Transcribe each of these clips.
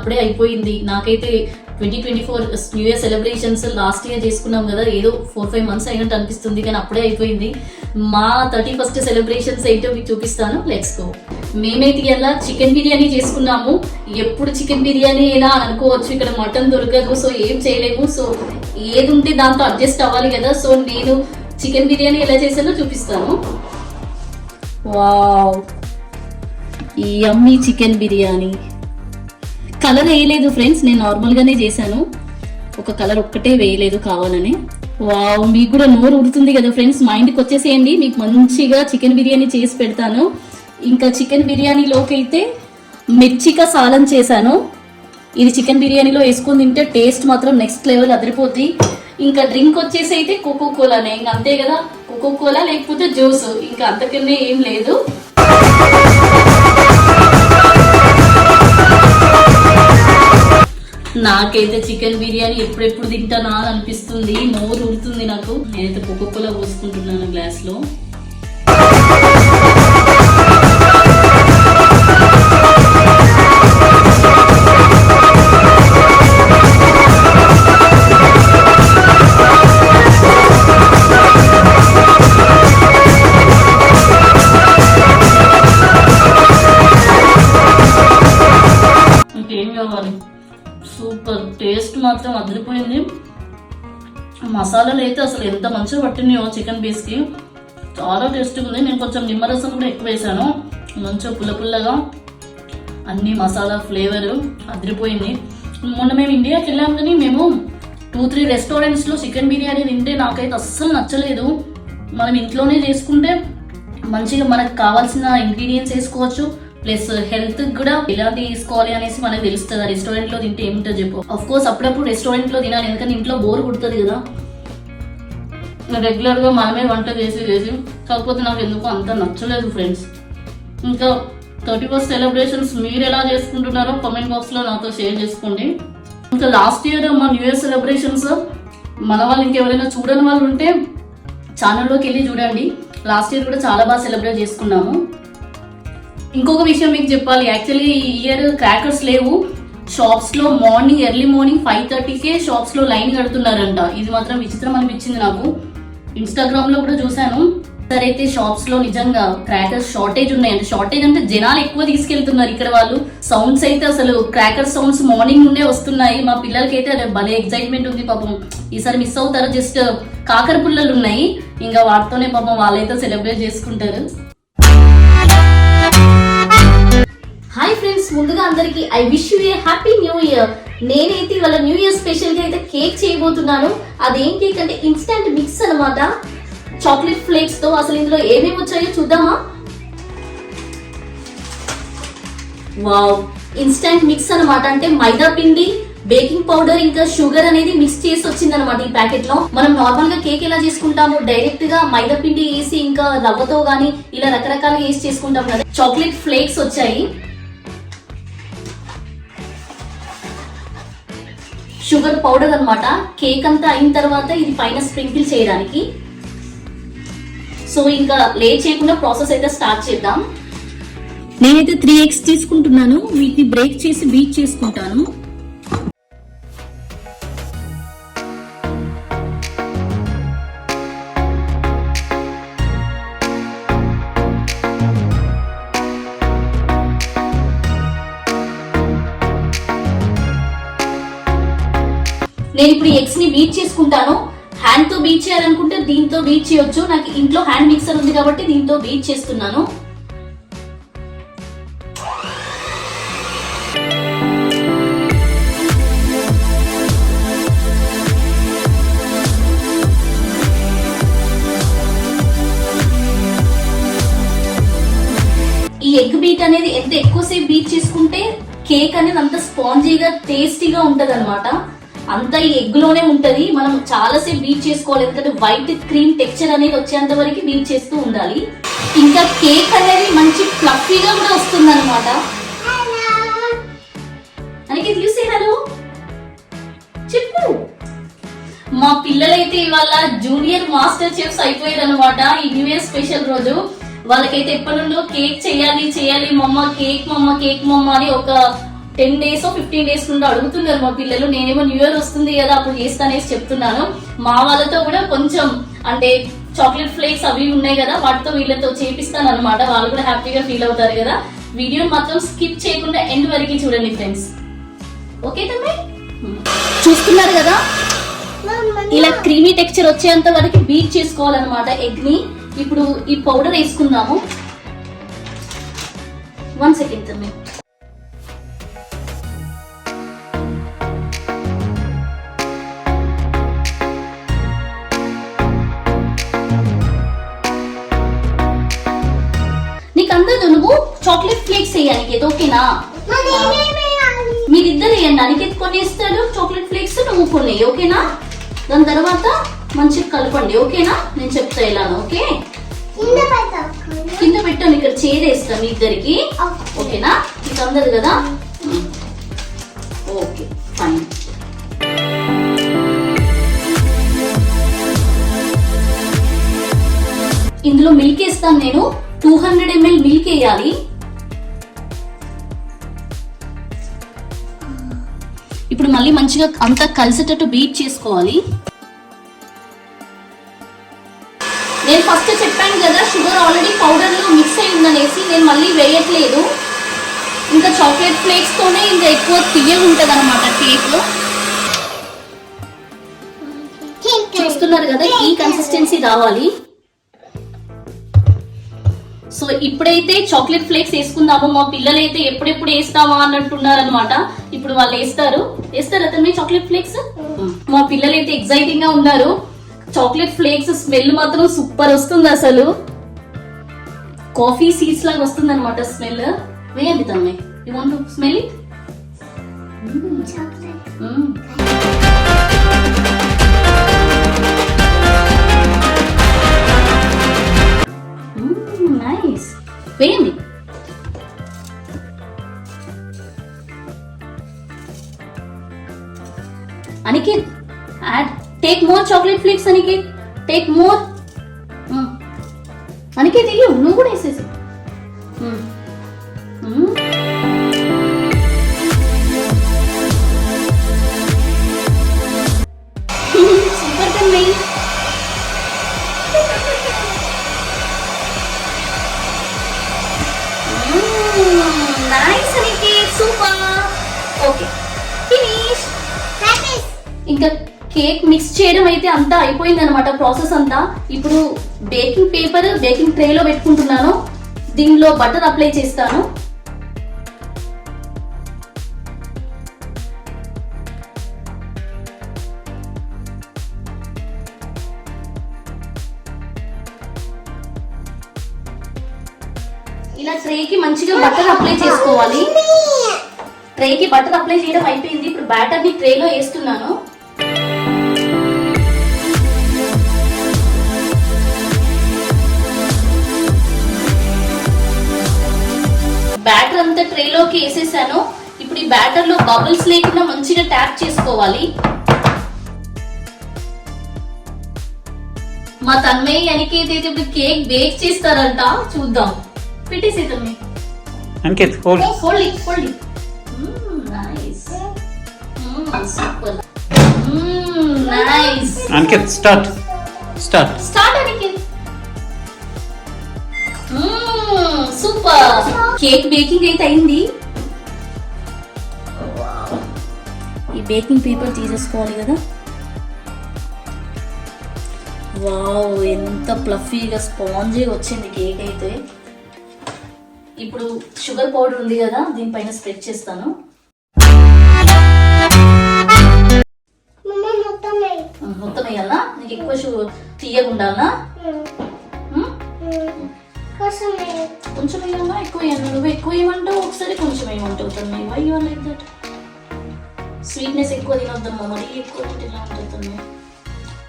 అప్పుడే అయిపోయింది. నాకైతే 2024 new year celebrations last year చేసుకున్నాం కదా, ఏదో 4-5 months అయినట్టు అనిపిస్తుంది, కానీ అప్పుడే అయిపోయింది. మా 31st సెలబ్రేషన్స్ ఏంటో మీకు చూపిస్తాను. Let's go. మేమైతే ఇలా చికెన్ బిర్యానీ చేసుకున్నాము. ఎప్పుడు చికెన్ బిర్యానీ అయినా అనుకోవచ్చు, ఇక్కడ మటన్ దొరకదు, సో ఏం చేయలేము. సో ఏది ఉంటే దాంతో అడ్జస్ట్ అవ్వాలి కదా. సో నేను చికెన్ బిర్యానీ ఎలా చేసానో చూపిస్తాను. వావ్, ఈ యమ్మీ చికెన్ బిర్యానీ. కలర్ వేయలేదు ఫ్రెండ్స్, నేను నార్మల్గానే చేశాను. ఒక కలర్ ఒక్కటే వేయలేదు కావాలని. వావ్, మీకు కూడా నోరు ఉడుతుంది కదా ఫ్రెండ్స్, మా ఇంటికి వచ్చేసేయండి, మీకు మంచిగా చికెన్ బిర్యానీ చేసి పెడతాను. ఇంకా చికెన్ బిర్యానీలోకి అయితే మిర్చికా సాలన్ చేశాను. ఇది చికెన్ బిర్యానీలో వేసుకుని తింటే టేస్ట్ మాత్రం నెక్స్ట్ లెవెల్ అదిరిపోద్ది. ఇంకా డ్రింక్ వచ్చేసి అయితే కోకో కోలానే, ఇంకా అంతే కదా, కోకో కోలా లేకపోతే జ్యూస్, ఇంకా అంతకన్నా ఏం లేదు. నాకైతే చికెన్ బిర్యానీ ఎప్పుడెప్పుడు తింటానా అని అనిపిస్తుంది, నోరు ఉడుతుంది నాకు. నేనైతే కోకో కోలా పోసుకుంటున్నాను గ్లాస్ లో. ఇంకేం కావాలి, సూపర్ టేస్ట్ మాత్రం అదిరిపోయింది. మసాలాలు అయితే అసలు ఎంత మంచిగా పట్టినాయో చికెన్ పీస్కి, చాలా టేస్ట్గా ఉంది. నేను కొంచెం నిమ్మరసం కూడా ఎక్కువ వేసాను, మంచిగా పుల్ల పుల్లగా అన్ని మసాలా ఫ్లేవర్ అదిరిపోయింది. మొన్న మేము ఇండియాకి వెళ్ళాం, కానీ మేము 2-3 రెస్టారెంట్స్లో చికెన్ బిర్యానీ తింటే నాకైతే అస్సలు నచ్చలేదు. మనం ఇంట్లోనే చేసుకుంటే మంచిగా మనకు కావాల్సిన ఇంగ్రీడియంట్స్ వేసుకోవచ్చు, ప్లస్ హెల్త్ కూడా ఎలా తీసుకోవాలి అనేసి మనకు తెలుస్తుంది. రెస్టారెంట్ లో తింటే ఏమిటో చెప్పు. అఫ్ కోర్స్ అప్పుడప్పుడు రెస్టారెంట్ లో తినాలి, ఎందుకంటే ఇంట్లో బోర్ కుడుతుంది కదా, రెగ్యులర్ గా మనమే వంట చేసి. కాకపోతే నాకు ఎందుకో అంత నచ్చలేదు ఫ్రెండ్స్. ఇంకా 31st సెలబ్రేషన్స్ మీరు ఎలా చేసుకుంటున్నారో కామెంట్ బాక్స్ లో నాతో షేర్ చేసుకోండి. ఇంకా లాస్ట్ ఇయర్ మా న్యూ ఇయర్ సెలబ్రేషన్స్ మన వాళ్ళు ఇంకెవరైనా చూడని వాళ్ళు ఉంటే ఛానల్లోకి వెళ్ళి చూడండి. లాస్ట్ ఇయర్ కూడా చాలా బాగా సెలబ్రేట్ చేసుకున్నాము. ఇంకొక విషయం మీకు చెప్పాలి, యాక్చువల్లీ ఈ ఇయర్ క్రాకర్స్ లేవు షాప్స్ లో. ఎర్లీ మార్నింగ్ 5:30కే షాప్స్ లో లైన్ కడుతున్నారంట. ఇది మాత్రం విచిత్రం అనిపించింది నాకు. ఇన్స్టాగ్రామ్ లో కూడా చూసాను. సరే అయితే షాప్స్ లో నిజంగా క్రాకర్స్ షార్టేజ్ ఉన్నాయంట. షార్టేజ్ అంటే జనాలు ఎక్కువ తీసుకెళ్తున్నారు ఇక్కడ వాళ్ళు. సౌండ్స్ అయితే అసలు క్రాకర్ సౌండ్స్ మార్నింగ్ నుండే వస్తున్నాయి. మా పిల్లలకి అయితే అదే భలే ఎక్సైట్మెంట్ ఉంది పాపం. ఈసారి మిస్ అవుతారు, జస్ట్ కాకర పుల్లలు ఉన్నాయి, ఇంకా వాటితోనే పాపం వాళ్ళైతే సెలబ్రేట్ చేసుకుంటారు. హాయ్ ఫ్రెండ్స్, ముందుగా అందరికి I wish you A happy new year. నేనైతే ఇవాళ న్యూ ఇయర్ స్పెషల్ గా అయితే కేక్ చేయబోతున్నాను. అదేం కేక్ అంటే ఇన్స్టంట్ మిక్స్ అన్నమాట, చాక్లెట్ ఫ్లేక్స్ తో. అసలు ఇందులో ఏమేమి వచ్చాయో చూద్దామా. వావ్, ఇన్స్టంట్ మిక్స్ అన్నమాట, అంటే మైదా పిండి, బేకింగ్ పౌడర్ ఇంకా షుగర్ అనేది మిక్స్ చేసి వచ్చింది అనమాట ఈ ప్యాకెట్ లో. మనం నార్మల్ గా కేక్ ఎలా చేసుకుంటాము, డైరెక్ట్ గా మైదా పిండి వేసి ఇంకా రవ్వతో గానీ ఇలా రకరకాలుగా వేసి చేసుకుంటాం కదా. చాక్లెట్ ఫ్లేక్స్ వచ్చాయి, షుగర్ పౌడర్ అన్నమాట. కేక్ అంతా అయిన తర్వాత ఇది పైన స్ప్రింకిల్ చేయడానికి. సో ఇంకా లేట్ చేయకుండా ప్రాసెస్ అయితే స్టార్ట్ చేద్దాం. నేనైతే 3 eggs తీసుకుంటున్నాను, వీటిని బ్రేక్ చేసి బీట్ చేసుకుంటాను. నేను ఇప్పుడు ఎగ్స్ ని బీట్ చేసుకుంటాను. హ్యాండ్ తో బీట్ చేయాలనుకుంటే దీంతో బీట్ చేయొచ్చు. నాకు ఇంట్లో హ్యాండ్ మిక్సర్ ఉంది కాబట్టి దీంతో బీట్ చేస్తున్నాను. ఈ ఎగ్ బీట్ అనేది ఎంత ఎక్కువసేపు బీట్ చేసుకుంటే కేక్ అనేది అంత స్పాంజీగా టేస్టీగా ఉంటది అనమాట. అంతా ఈ ఎగ్ లోనే ఉంటది. మనం చాలా సేపు బీట్ చేసుకోవాలి, ఎందుకంటే వైట్ క్రీమ్ టెక్స్చర్ అనేది వచ్చేంత వరకు బీట్ చేస్తూ ఉండాలి. ఇంకా కేక్ అనేది మంచి ఫ్లఫీగా కూడా వస్తుంది అనమాట. అందుకే చూసే హలో చెప్పు. మా పిల్లలైతే ఇవాళ జూనియర్ మాస్టర్ చెఫ్స్ అయిపోయారు అనమాట. ఈ న్యూ ఇయర్ స్పెషల్ రోజు వాళ్ళకైతే ఎప్పటి నుండో కేక్ చేయాలి మమ్మ, కేక్ మమ్మ అని ఒక 10 days 15 days నుండి అడుగుతున్నారు మా పిల్లలు. నేనేమో న్యూ ఇయర్ వస్తుంది కదా అప్పుడు చేస్తానేసి చెప్తున్నాను. మా వాళ్ళతో కూడా కొంచెం అంటే చాక్లెట్ ఫ్లేక్స్ అవి ఉన్నాయి కదా వాటితో వీళ్ళతో చేపిస్తాను అనమాట. వాళ్ళు కూడా హ్యాపీగా ఫీల్ అవుతారు కదా. వీడియో మాత్రం స్కిప్ చేయకుండా ఎండ్ వరకు చూడండి ఫ్రెండ్స్. ఓకే తమ్మి, చూస్తున్నారు కదా ఇలా క్రీమీ టెక్స్చర్ వచ్చేంత వరకు బీట్ చేసుకోవాలన్నమాట ఎగ్ ని. ఇప్పుడు ఈ పౌడర్ వేసుకుందాము. 1 second తమ్మి. నీకు అందదు, నువ్వు చాక్లెట్ ఫ్లేక్స్ వేయాలి, ఓకేనా? మీరిద్దరు వేయండి. అనికేత్ కొన్ని ఇస్తాడు చాక్లెట్ ఫ్లేక్స్, నువ్వు కొన్ని, ఓకేనా? దాని తర్వాత మంచిగా కలపండి, ఓకేనా? నేను చెప్తా ఎలానో. ఓకే, కింద పెట్టాను, ఇక్కడ చేరేస్తాను ఇద్దరికి, ఓకేనా? మీకు అందదు కదా. Okay fine. ఇందులో మిల్క్ వేస్తాను నేను. 200 ml మిల్క్ వేయాలి. ఇప్పుడు మళ్ళీ మంచిగా అంతా కలిసేటట్టు బీట్ చేసుకోవాలి. నేను ఫస్ట్ చెప్పాను కదా షుగర్ ఆల్రెడీ పౌడర్ లో మిక్స్ అయిందనేసి నేను మళ్ళీ వేయట్లేదు. ఇంకా చాక్లెట్ ఫ్లేక్స్ తోనే ఇంకా ఎక్కువ తీయగా ఉంటది అనమాట కేక్. చూస్తున్నారు కదా, ఈ కన్సిస్టెన్సీ రావాలి. సో ఇప్పుడైతే చాక్లెట్ ఫ్లేక్స్ వేసుకుందాము. మా పిల్లలు అయితే ఎప్పుడెప్పుడు వేస్తావా అన్నట్టున్నారు అనమాట. ఇప్పుడు వాళ్ళు వేస్తారు అతన్ని చాక్లెట్ ఫ్లేక్స్. మా పిల్లలు అయితే ఎక్సైటింగ్ గా ఉన్నారు. చాక్లెట్ ఫ్లేక్స్ స్మెల్ మాత్రం సూపర్ వస్తుంది అసలు. కాఫీ సీడ్స్ లాగా వస్తుంది అనమాట స్మెల్. వేయండి తమ్మి, you want to smell it? Nice, వేయండి. Aniket, take more chocolate flakes. Aniket, take more. Aniket ఇయ్యు, నువ్వు కూడా వేసేసి. సూపర్ కన్నీ. Nice Aniket, super. Okay finish. ఇంకా కేక్ మిక్స్ చేయడం అయితే అంతా అయిపోయింది అనమాట ప్రాసెస్ అంతా. ఇప్పుడు బేకింగ్ పేపర్ బేకింగ్ ట్రే లో పెట్టుకుంటున్నాను. దీనిలో బటర్ అప్లై చేస్తాను. ఇలా ట్రేకి మంచిగా బటర్ అప్లై చేసుకోవాలి. ట్రేకి బటర్ అప్లై చేయడం అయిపోయింది. ఇప్పుడు బ్యాటర్ ని ట్రేలో వేస్తున్నాను. బ్యాటర్ అంతా ట్రేలోకి వేసేసాను. ఇప్పుడు ఈ బ్యాటర్ లో బబుల్స్ లేకుండా మంచిగా ట్యాప్ చేసుకోవాలి. మా తన్మయ్య అనికేత్ అయితే ఇప్పుడు కేక్ బేక్ చేస్తారంట, చూద్దాం. పెట్టేసి Tanmayya. Aniket hold hold. Nice, super. Nice Aniket, start Aniket. Super. Cake baking అయితే అయింది. ఈ బేకింగ్ పేపర్ తీసేసుకోవాలి కదా. వావ్, ఎంత ప్లఫీగా స్పాంజీగా వచ్చింది కేక్ అయితే. ఇప్పుడు షుగర్ పౌడర్ ఉంది కదా, దీనిపైన స్ప్రెడ్ చేస్తాను. మొత్తం వేయాలా? నీకు ఎక్కువ తీయకుండా కొంచెం వేయాలా, ఎక్కువ వేయాలి? నువ్వు ఎక్కువ వేయమంటావు, ఒకసారి కొంచెం వేయమంటావు. తను why you are like that? Sweetness ఎక్కువ తినొద్దమ్మా, మరీ ఎక్కువ తింటే ఇలా ఉంటుంది.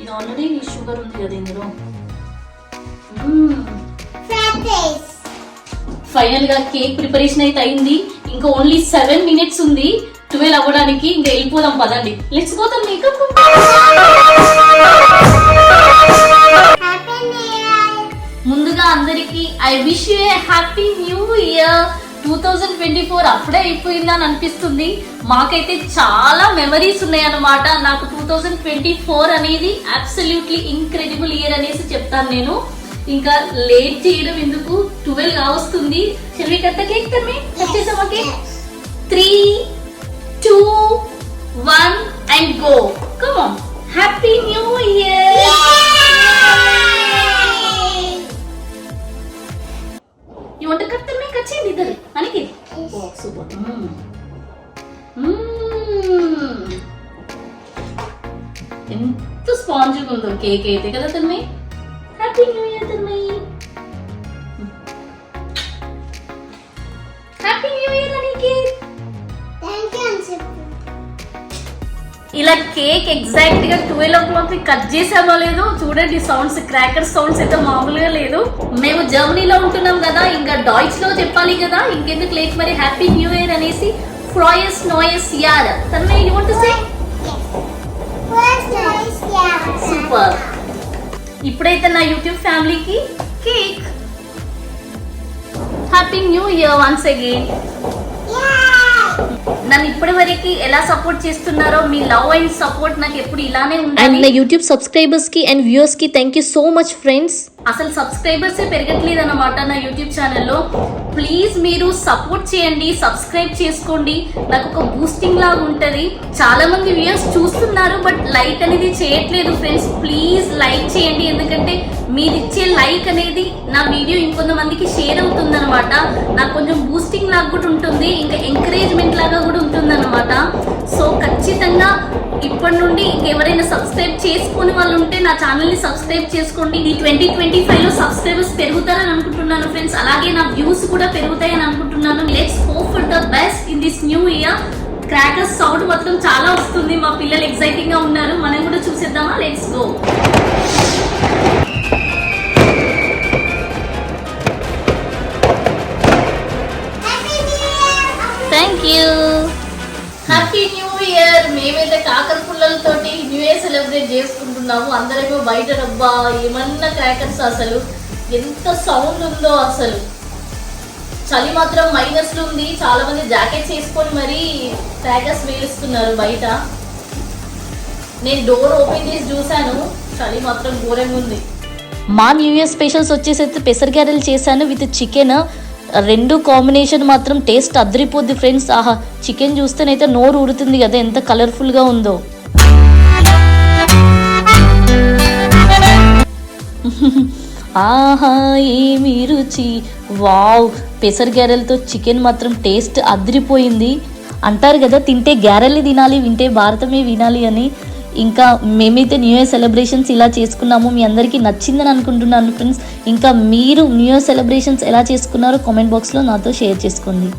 ఇది ఆల్రెడీ షుగర్ ఉంది కదా ఇందులో. ఫైనల్ గా కేక్ ప్రిపరేషన్ అయితే అయింది. ఇంకా ఓన్లీ 7 minutes ఉంది 12 అవ్వడానికి. ఇంకా వెళ్ళిపోదాం పదండి. Let's go. The makeup. ముందుగా అందరికి I wish you A happy new year. 2024 అప్పుడే అయిపోయిందా అని అనిపిస్తుంది. మాకైతే చాలా మెమరీస్ ఉన్నాయన్నమాట. నాకు 2024 అనేది అబ్సల్యూట్లీ ఇంక్రెడిబుల్ ఇయర్ అనేసి చెప్తాను నేను. ఇంకా లేట్ చేయడం ఎందుకు, 12 కావస్తుంది. Shall we cut the cake తమ్మి? కట్ చేసామా cake? 3, 2, 1 and go. Come on. Happy new year. You want to cut the cake? Cut చేయండి ఇద్దరు. అనికి. ఓ సూపర్. ఎంత స్పాంజ్గా ఉందో కేక్ అయితే కదా తమ్మి. హ్యాపీ న్యూ ఇయర్ తమ్మి. హ్యాపీ న్యూ ఇయర్ అనికి. థాంక్యూ అని చెప్పు. ఇలా కేక్ ఎగ్జాక్ట్ గా 12 o'clock కట్ చేసామో లేదో చూడండి. సౌండ్స్, క్రాకర్ సౌండ్స్ అయితే మామూలుగా లేదు. మేము జర్మనీలో ఉంటున్నాం కదా, ఇంకా డాయిచ్ లో చెప్పాలి కదా, ఇంకెందుకు లేట్ మరి. హ్యాపీ న్యూ ఇయర్ అనేసి ఫ్రాయస్ నోయస్ యార్. Tanmay you want to say? Super. ఇప్పుడైతే నా యూట్యూబ్ ఫ్యామిలీకి cake. Happy new year once again. నన్ను ఇప్పటి వరకు ఎలా సపోర్ట్ చేస్తున్నారో, మీ లవ్ అండ్ సపోర్ట్ నాకు ఎప్పుడు ఇలానే ఉండాలి. అండ్ నా యూట్యూబ్ సబ్స్క్రైబర్స్ కి అండ్ వ్యూవర్స్ కి thank you so much friends. అసలు సబ్స్క్రైబర్సే పెరగట్లేదు అన్నమాట నా యూట్యూబ్ ఛానల్లో. ప్లీజ్ మీరు సపోర్ట్ చేయండి, సబ్స్క్రైబ్ చేసుకోండి. నాకు ఒక బూస్టింగ్ లాగా ఉంటుంది. చాలా మంది వ్యూయర్స్ చూస్తున్నారు బట్ లైక్ అనేది చేయట్లేదు ఫ్రెండ్స్. ప్లీజ్ లైక్ చేయండి, ఎందుకంటే మీరు ఇచ్చే లైక్ అనేది నా వీడియో ఇంకొంతమందికి షేర్ అవుతుంది అనమాట. నాకు కొంచెం బూస్టింగ్ లాగా కూడా ఉంటుంది, ఇంకా ఎంకరేజ్మెంట్ లాగా కూడా ఉంటుంది అనమాట. సో ఖచ్చితంగా ఇప్పటి నుండి ఎవరైనా సబ్స్క్రైబ్ చేసుకుని వాళ్ళు ఉంటే నా ఛానల్ ని సబ్స్క్రైబ్ చేసుకోండి. ఈ 2025 లో సబ్స్క్రైబర్స్ పెరుగుతారని అనుకుంటున్నాను ఫ్రెండ్స్. అలాగే నా వ్యూస్ కూడా పెరుగుతాయని అనుకుంటున్నాను. Let's hope for the best in this new year. Crackers sound మాత్రం చాలా వస్తుంది. మా పిల్లలు ఎక్సైటింగ్ గా ఉన్నారు. మనం కూడా చూసేద్దామా? Let's go. Thank you. Happy new year. మేమైతే కాకర పుల్లలతోటి న్యూ ఇయర్ సెలబ్రేట్ చేసుకుంటున్నాము. అందరేమో బయట డబ్బా ఏమన్నా క్రాకర్స్. అసలు ఎంత సౌండ్ ఉందో. అసలు చలి మాత్రం మైనస్ లో ఉంది. చాలా మంది జాకెట్స్ వేసుకొని మరీ క్రాకర్స్ వేలుస్తున్నారు బయట. నేను డోర్ ఓపెన్ చేసి చూసాను, చలి మాత్రం ఘోరంగా ఉంది. మా న్యూ ఇయర్ స్పెషల్స్ వచ్చేసి అయితే పెసర్ గారెలు చేశాను విత్ చికెన్. రెండు కాంబినేషన్ మాత్రం టేస్ట్ అదిరిపోద్ది ఫ్రెండ్స్. ఆహా, చికెన్ చూస్తేనైతే నోరు ఊరుతుంది కదా, ఎంత కలర్ఫుల్గా ఉందో. ఆహా ఏమి రుచి. వావ్, పెసర్ గారెలతో చికెన్ మాత్రం టేస్ట్ అదిరిపోయింది. అంటారు కదా, తింటే గారెలు తినాలి, వింటే భారతమే వినాలి అని. ఇంకా మేమైతే న్యూ ఇయర్ సెలబ్రేషన్స్ ఇలా చేసుకున్నాము. మీ అందరికీ నచ్చిందని అనుకుంటున్నాను ఫ్రెండ్స్. ఇంకా మీరు న్యూ ఇయర్ సెలబ్రేషన్స్ ఎలా చేసుకున్నారో కామెంట్ బాక్స్లో నాతో షేర్ చేసుకోండి.